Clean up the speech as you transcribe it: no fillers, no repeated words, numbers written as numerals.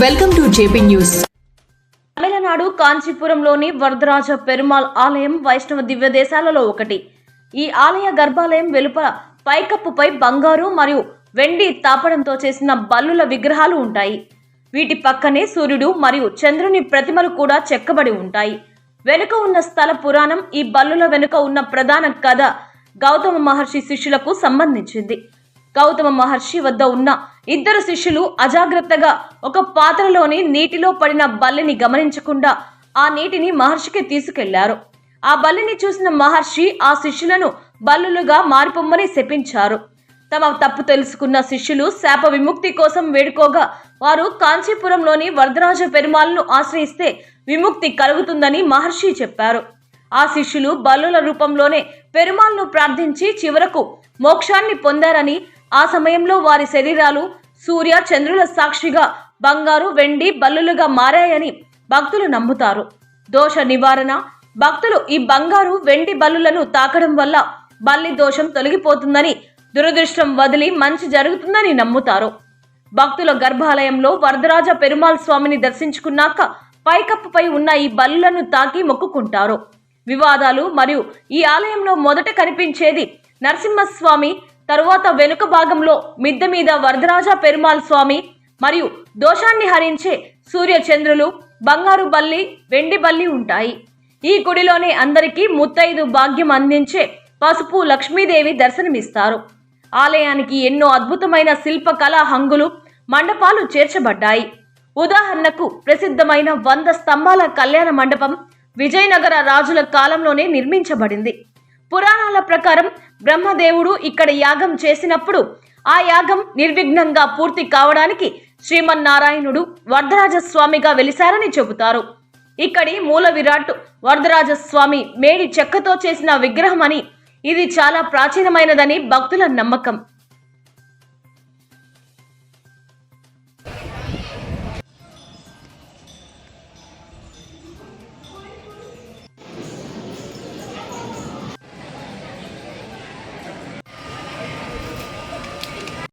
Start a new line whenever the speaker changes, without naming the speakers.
Welcome to JP news.
Tamil Nadu కాంచీపురంలోని వరదరాజ పెరుమాళ్ ఆలయం వైష్ణవ దివ్య దేశాలలో ఒకటి. ఈ ఆలయ గర్భాలయం వెలుపల పైకప్పుపై బంగారు మరియు వెండి తాపడంతో చేసిన బల్లుల విగ్రహాలు ఉంటాయి. వీటి పక్కనే సూర్యుడు మరియు చంద్రుని ప్రతిమలు కూడా చెక్కబడి ఉంటాయి. వెనుక ఉన్న స్థల పురాణం ఈ బల్లుల వెనుక ఉన్న ప్రధాన కథ గౌతమ మహర్షి శిష్యులకు సంబంధించింది. గౌతమ మహర్షి వద్ద ఉన్న ఇద్దరు శిష్యులు అజాగ్రత్తగా ఒక పాత్రలోని నీటిలో పడిన బల్లిని గమనించకుండా ఆ నీటిని మహర్షికి తీసుకెళ్లారు. ఆ బల్లిని చూసిన మహర్షి ఆ శిష్యులను బల్లులుగా మారిపోమ్మని శపించారు. తమ తప్పు తెలుసుకున్న శిష్యులు శాప విముక్తి కోసం వేడుకోగా వారు కాంచీపురంలోని వరదరాజ పెరుమాళ్ను ఆశ్రయిస్తే విముక్తి కలుగుతుందని మహర్షి చెప్పారు. ఆ శిష్యులు బల్లుల రూపంలోనే పెరుమాళ్ను ప్రార్థించి చివరకు మోక్షాన్ని పొందారని, ఆ సమయంలో వారి శరీరాలు సూర్య చంద్రుల సాక్షిగా బంగారు వెండి బల్లులుగా మారాయని భక్తులు నమ్ముతారు. దోష నివారణ: భక్తులు ఈ బంగారు వెండి బల్లులను తాకడం వల్ల బల్లి దోషం తొలగిపోతుందని, దురదృష్టం వదిలి మంచి జరుగుతుందని నమ్ముతారు. భక్తుల గర్భాలయంలో వరదరాజ పెరుమాళ్ స్వామిని దర్శించుకున్నాక పైకప్పుపై ఉన్న ఈ బల్లులను తాకి మొక్కుకుంటారు. వివాదాలు మరియు ఈ ఆలయంలో మొదట కనిపించేది నరసింహస్వామి, తరువాత వెనుక భాగంలో మిద్దె మీద వరదరాజ పెరుమాళ్ స్వామి మరియు దోషాన్ని హరించే సూర్య చంద్రులు, బంగారు బల్లి, వెండి బల్లి ఉంటాయి. ఈ గుడిలోనే అందరికీ ముత్తైదు భాగ్యం అందించే పసుపు లక్ష్మీదేవి దర్శనమిస్తారు. ఆలయానికి ఎన్నో అద్భుతమైన శిల్పకళా హంగులు, మండపాలు చేర్చబడ్డాయి. ఉదాహరణకు ప్రసిద్ధమైన 100 స్తంభాల కళ్యాణ మండపం విజయనగర రాజుల కాలంలోనే నిర్మించబడింది. పురాణాల ప్రకారం బ్రహ్మదేవుడు ఇక్కడ యాగం చేసినప్పుడు ఆ యాగం నిర్విఘ్నంగా పూర్తి కావడానికి శ్రీమన్నారాయణుడు వరదరాజస్వామిగా వెలిశారని చెబుతారు. ఇక్కడి మూల విరాట్ వరదరాజస్వామి మేడి చెక్కతో చేసిన విగ్రహం అని, ఇది చాలా ప్రాచీనమైనదని భక్తుల నమ్మకం.